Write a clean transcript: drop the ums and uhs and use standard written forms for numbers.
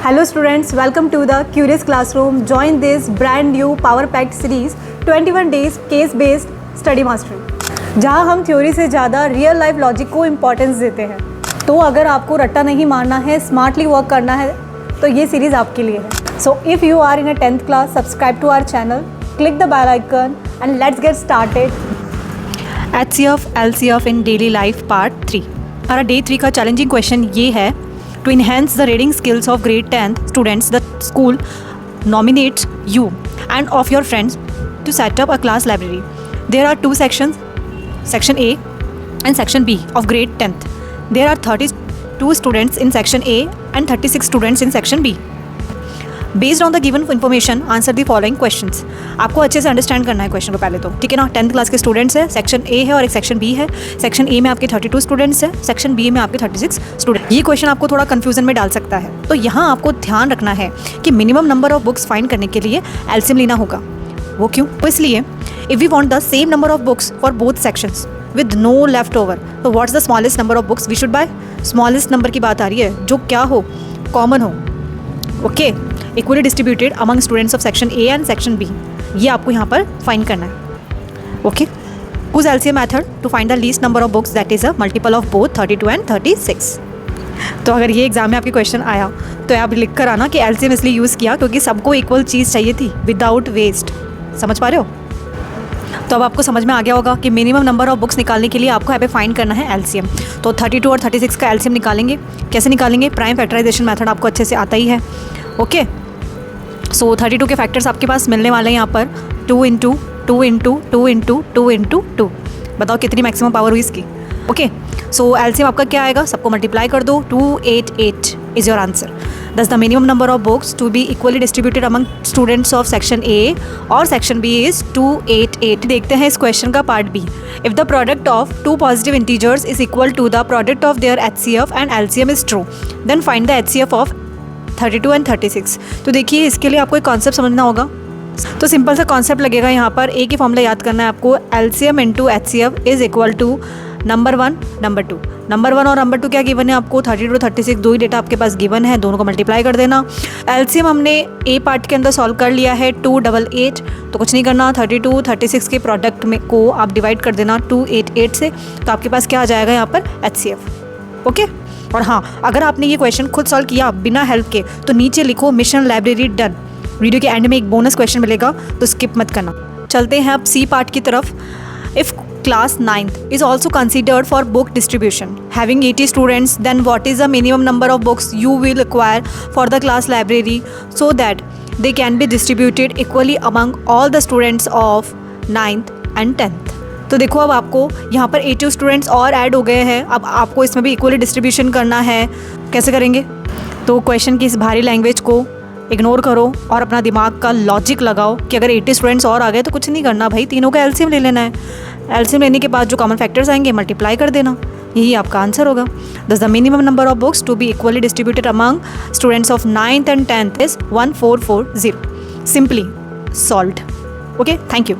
Hello students, welcome to the Curious Classroom. Join this brand new power-packed series 21 days case-based study mastery, जहां हम theory से ज़्यादा real life logic को importance देते हैं। तो अगर आपको रट्टा नहीं मारना है, स्मार्टली वर्क करना है, तो ये सीरीज़ आपके लिए है। So if you are in a 10th class, subscribe to our channel, click the bell icon and let's get started. HCF LCF in daily life part 3। हमारा डे 3 का चैलेंजिंग क्वेश्चन ये है, to enhance the reading skills of grade 10th students, the school nominates you and of your friends to set up a class library. There are two sections, section A and section B of grade 10th. There are 32 students in section A and 36 students in section B. Based on the given information, answer the following questions. आपको अच्छे से understand करना है question को पहले तो, ठीक है ना। 10th क्लास के स्टूडेंट्स है, सेक्शन ए है और एक सेक्शन बी है। सेक्शन ए में आपके 32 स्टूडेंट्स है, सेक्शन बी में आपके 36 स्टूडेंट। ये क्वेश्चन आपको थोड़ा कन्फ्यूजन में डाल सकता है, तो यहाँ आपको ध्यान रखना है कि minimum number of books find करने के लिए एलसीएम लेना होगा। वो क्यों? तो इसलिए if we want the same number of books for both sections with no left over, तो what's the smallest number of books we should buy. Smallest number की बात आ रही है जो क्या हो, कॉमन हो, okay, equally distributed among students of section A and section B. ये आपको यहाँ पर फाइंड करना है, okay. Use LCM method to find the least number of books that is a multiple of both 32 and 36। तो अगर ये एग्जाम में आपके क्वेश्चन आया तो आप लिख कर आना कि एलसीएम इसलिए यूज़ किया क्योंकि सबको इक्वल चीज़ चाहिए थी विदाउट वेस्ट। समझ पा रहे हो? तो अब आपको समझ में आ गया होगा कि मिनिमम नंबर ऑफ बुक्स निकालने के लिए आपको यहाँ पे फाइंड करना है एलसीएम। तो 32 और 36 का एलसीएम निकालेंगे। कैसे निकालेंगे? प्राइम फैक्टराइजेशन मेथड आपको अच्छे से आता ही है, ओके। सो 32 के फैक्टर्स आपके पास मिलने वाले हैं यहाँ पर 2 इंटू 2 इंटू 2 इंटू 2 इंटू 2। बताओ कितनी मैक्सिमम पावर हुई इसकी, ओके। सो एलसीएम आपका क्या आएगा? सबको मल्टीप्लाई कर दो, 288 is your answer. Thus the minimum number of books to be equally distributed among students of section A और section B is 288। देखते हैं इस क्वेश्चन का part B। If the product of two positive integers is equal to the product of their HCF and LCM is true, then find the HCF of 32 and 36। तो देखिए इसके लिए आपको एक कॉन्सेप्ट समझना होगा। तो सिंपल सा कॉन्सेप्ट लगेगा यहाँ पर, एक ही फॉर्मूला याद करना है आपको, LCM into HCF is equal to number 1 number 2। Number 1 और नंबर 2 क्या गिवन है आपको? 32 और 36 दो ही डेटा आपके पास गिवन है, दोनों को मल्टीप्लाई कर देना। एलसीएम हमने ए पार्ट के अंदर सॉल्व कर लिया है 288, तो कुछ नहीं करना, 32 36 के प्रोडक्ट में को आप डिवाइड कर देना 288 से, तो आपके पास क्या आ जाएगा यहाँ पर? HCF, okay. और हाँ, अगर आपने ये क्वेश्चन खुद सॉल्व किया बिना हेल्प के तो नीचे लिखो मिशन लाइब्रेरी डन। वीडियो के एंड में एक बोनस क्वेश्चन मिलेगा, तो स्किप मत करना। चलते हैं अब सी पार्ट की तरफ। If class 9th is also considered for book distribution, having 80 students, then what is the minimum number of books you will acquire for the class library so that they can be distributed equally among all the students of 9th and 10th? तो देखो अब आपको यहाँ पर 80 students और add हो गए हैं, अब आपको इसमें भी इक्वली डिस्ट्रीब्यूशन करना है। कैसे करेंगे? तो क्वेश्चन की इस भारी लैंग्वेज को इग्नोर करो और अपना दिमाग का लॉजिक लगाओ कि अगर 80 स्टूडेंट्स और आ गए तो कुछ नहीं करना भाई, तीनों का एलसीएम ले लेना है। एलसीएम लेने के बाद जो कॉमन फैक्टर्स आएंगे मल्टीप्लाई कर देना, यही आपका आंसर होगा। Thus the minimum number of books to be equally distributed among students of 9th and 10th is 1440। Simply solved, okay. Thank you.